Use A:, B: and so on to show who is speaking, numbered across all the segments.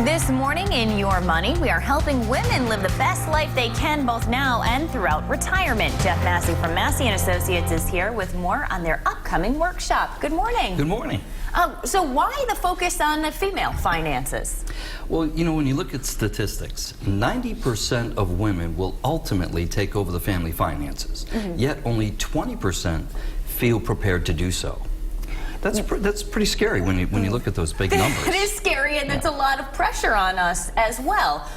A: This morning in Your Money, we are helping women live the best life they can both now and throughout retirement. Jeff Massey from Massey & Associates is here with more on their upcoming workshop. Good morning.
B: Good morning.
A: So why the focus on female finances?
B: Well, you know, when you look at statistics, 90% of women will ultimately take over the family finances, yet only 20% feel prepared to do so. That's pretty scary when you look at those big numbers.
A: It is scary, and that's a lot of pressure on us as well.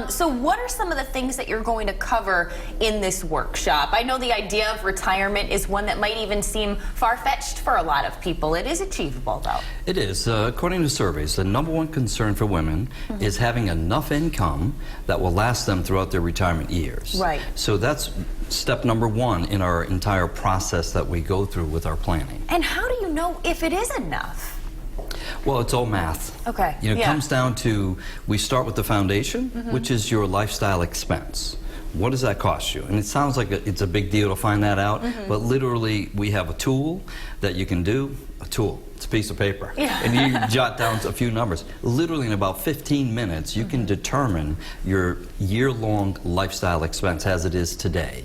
A: So what are some of the things that you're going to cover in this workshop? I know the idea of retirement is one that might even seem far-fetched for a lot of people. It is achievable, though.
B: It is. According to surveys, the #1 concern for women is having enough income that will last them throughout their retirement years.
A: Right.
B: So that's step #1 in our entire process that we go through with our planning.
A: And how do you know if it is enough?
B: Well, it's all math.
A: Okay.
B: You know, it comes down to, we start with the foundation, which is your lifestyle expense. What does that cost you? And it sounds like it's a big deal to find that out, but literally we have a tool that you can do, a tool. It's a piece of paper. And you jot down a few numbers. Literally in about 15 minutes, you can determine your year-long lifestyle expense as it is today.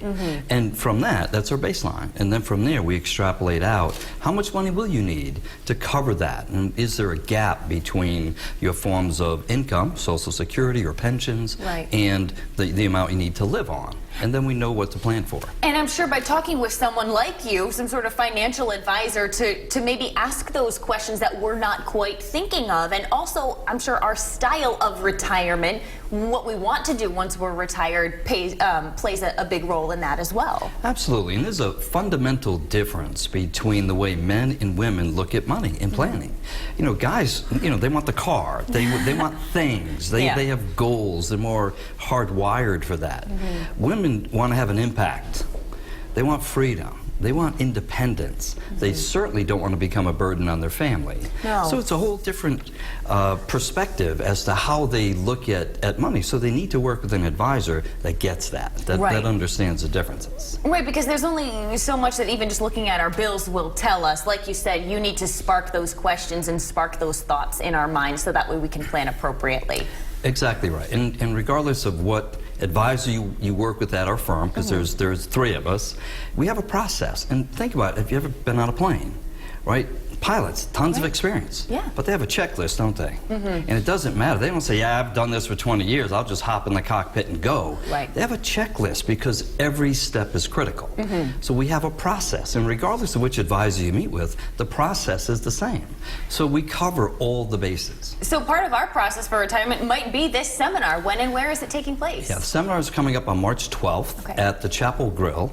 B: And from that, that's our baseline. And then from there, we extrapolate out how much money will you need to cover that? And is there a gap between your forms of income, Social Security or pensions, and the amount you need to live on? And then we know what to plan for.
A: And I'm sure by talking with someone like you, some sort of financial advisor, to maybe ask those questions that we're not quite thinking of, and also I'm sure our style of retirement, what we want to do once we're retired, plays a big role in that as well.
B: Absolutely, and there's a fundamental difference between the way men and women look at money and planning. You know, guys, you know, they want the car, they want things, they have goals, they're more hardwired for that. Women want to have an impact. They want freedom. They want independence. They certainly don't want to become a burden on their family. So it's a whole different perspective as to how they look at money. So they need to work with an advisor that gets that understands the differences.
A: Right, because there's only so much that even just looking at our bills will tell us. Like you said, you need to spark those questions and spark those thoughts in our minds so that way we can plan appropriately.
B: Exactly right. And regardless of what advisor you work with at our firm, because there's 3 of us, we have a process. And think about it, have you ever been on a plane, right? Pilots, tons of experience, but they have a checklist, don't they? And it doesn't matter. They don't say, yeah, I've done this for 20 years, I'll just hop in the cockpit and go. They have a checklist because every step is critical. So we have a process, and regardless of which advisor you meet with, the process is the same. So we cover all the bases.
A: So part of our process for retirement might be this seminar. When and where is it taking place?
B: Yeah, the seminar is coming up on March 12th at the Chapel Grill.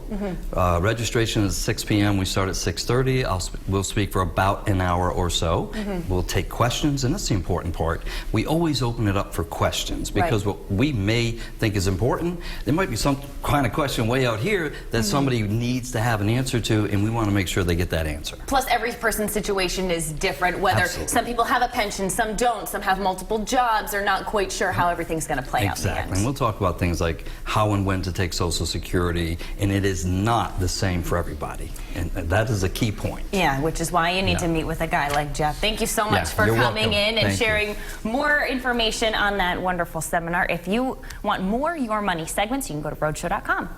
B: Registration is 6 p.m. We start at 6:30. We'll speak for about an hour or so. We'll take questions, and that's the important part. We always open it up for questions because what we may think is important, there might be some kind of question way out here that somebody needs to have an answer to, and we want to make sure they get that answer.
A: Plus, every person's situation is different, whether some people have a pension, some don't, some have multiple jobs, they're not quite sure how everything's going to play out in the end.
B: Exactly, and we'll talk about things like how and when to take Social Security, and it is not the same for everybody, and that is a key point.
A: Yeah, which is why you need to meet with a guy like Jeff. Thank you so much for coming in and sharing more information on that wonderful seminar. If you want more Your Money segments, you can go to roadshow.com.